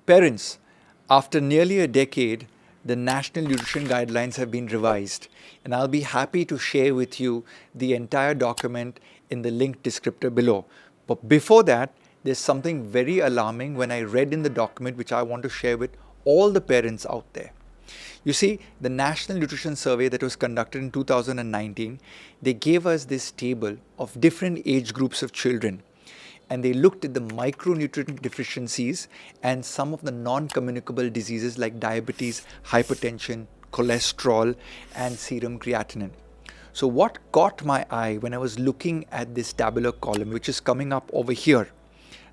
Parents, after nearly a decade, the National Nutrition Guidelines have been revised, and I'll be happy to share with you the entire document in the link descriptor below. But before that, there's something very alarming when I read in the document which I want to share with all the parents out there. You see, the National Nutrition Survey that was conducted in 2019, they gave us this table of different age groups of children, and they looked at the micronutrient deficiencies and some of the non-communicable diseases like diabetes, hypertension, cholesterol, and serum creatinine. So what caught my eye when I was looking at this tabular column, which is coming up over here.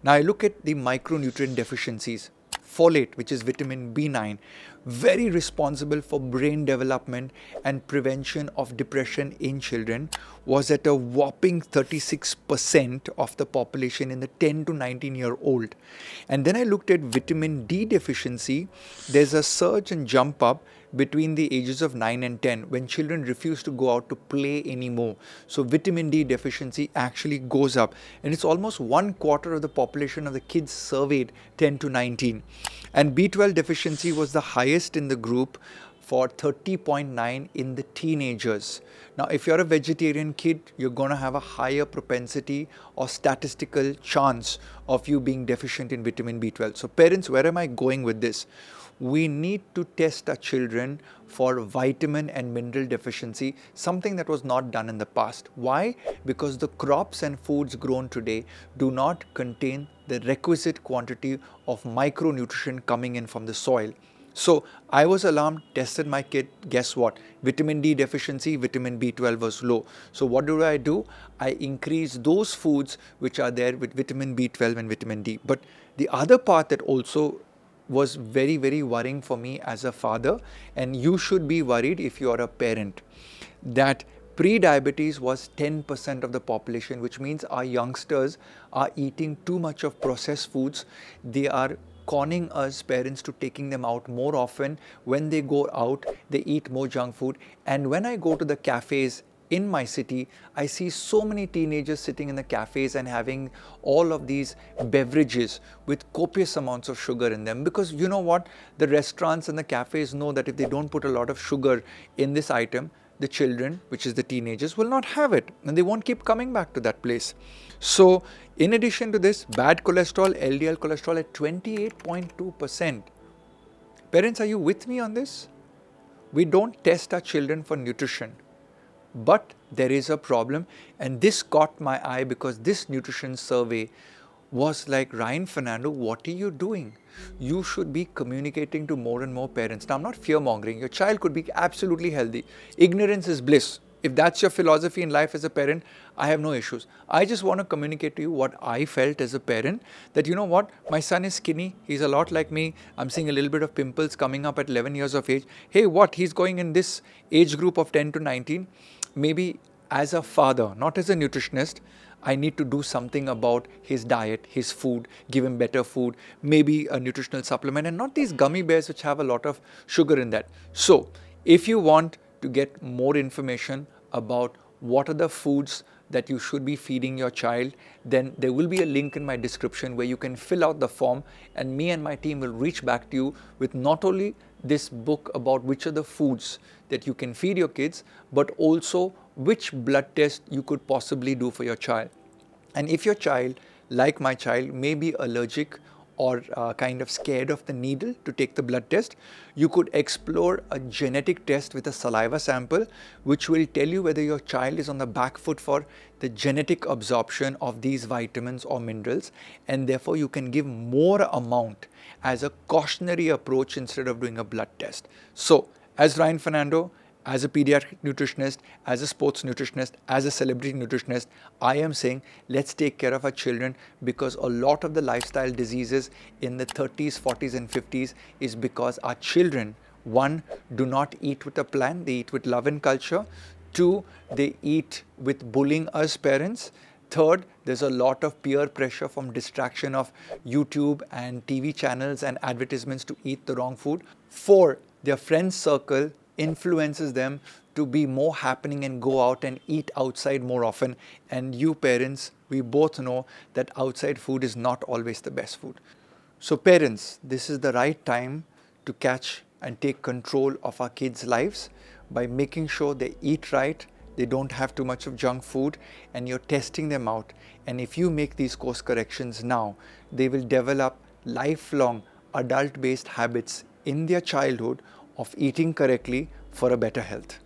Now I look at the micronutrient deficiencies. Folate, which is vitamin B9, very responsible for brain development and prevention of depression in children, was at a whopping 36% of the population in the 10 to 19-year-old. And then I looked at vitamin D deficiency. There's a surge and jump up between the ages of 9 and 10 when children refuse to go out to play anymore. So vitamin D deficiency actually goes up, and it's almost 1/4 of the population of the kids surveyed 10 to 19. And B12 deficiency was the highest in the group for 30.9 in the teenagers. Now, if you're a vegetarian kid, you're going to have a higher propensity or statistical chance of you being deficient in vitamin B12. So parents, where am I going with this? We need to test our children for vitamin and mineral deficiency, something that was not done in the past. Why? Because the crops and foods grown today do not contain the requisite quantity of micronutrition coming in from the soil. So I was alarmed, tested my kid, guess what? Vitamin D deficiency, vitamin B12 was low. So what do? I increase those foods which are there with vitamin B12 and vitamin D. But the other part that also was very, very worrying for me as a father, and you should be worried if you are a parent, that pre-diabetes was 10% of the population, which means our youngsters are eating too much of processed foods. They are conning us parents to taking them out more often. When they go out, they eat more junk food. And when I go to the cafes in my city, I see so many teenagers sitting in the cafes and having all of these beverages with copious amounts of sugar in them. Because you know what? The restaurants and the cafes know that if they don't put a lot of sugar in this item, the children, which is the teenagers, will not have it, and they won't keep coming back to that place. So in addition to this, bad cholesterol, LDL cholesterol at 28.2%. Parents, are you with me on this? We don't test our children for nutrition. But there is a problem, and this caught my eye because this nutrition survey was like, Ryan Fernando, what are you doing? You should be communicating to more and more parents. Now, I'm not fear-mongering. Your child could be absolutely healthy. Ignorance is bliss. If that's your philosophy in life as a parent, I have no issues. I just want to communicate to you what I felt as a parent, that you know what, my son is skinny, he's a lot like me, I'm seeing a little bit of pimples coming up at 11 years of age. Hey, what, he's going in this age group of 10 to 19. Maybe as a father, not as a nutritionist, I need to do something about his diet, his food, give him better food, maybe a nutritional supplement, and not these gummy bears which have a lot of sugar in that. So if you want to get more information about what are the foods that you should be feeding your child, then there will be a link in my description where you can fill out the form, and me and my team will reach back to you with not only this book about which are the foods that you can feed your kids, but also which blood test you could possibly do for your child. And if your child, like my child, may be allergic or kind of scared of the needle to take the blood test, you could explore a genetic test with a saliva sample, which will tell you whether your child is on the back foot for the genetic absorption of these vitamins or minerals, and therefore you can give more amount as a cautionary approach instead of doing a blood test. So, as Ryan Fernando, as a pediatric nutritionist, as a sports nutritionist, as a celebrity nutritionist, I am saying let's take care of our children, because a lot of the lifestyle diseases in the 30s, 40s and 50s is because our children, one, do not eat with a plan, they eat with love and culture. Two, they eat with bullying us parents. Third, there's a lot of peer pressure from distraction of YouTube and TV channels and advertisements to eat the wrong food. Four, their friends circle influences them to be more happening and go out and eat outside more often. And you parents, we both know that outside food is not always the best food. So parents, this is the right time to catch and take control of our kids' lives by making sure they eat right, they don't have too much of junk food, and you're testing them out. And if you make these course corrections now, they will develop lifelong adult-based habits in their childhood of eating correctly for a better health.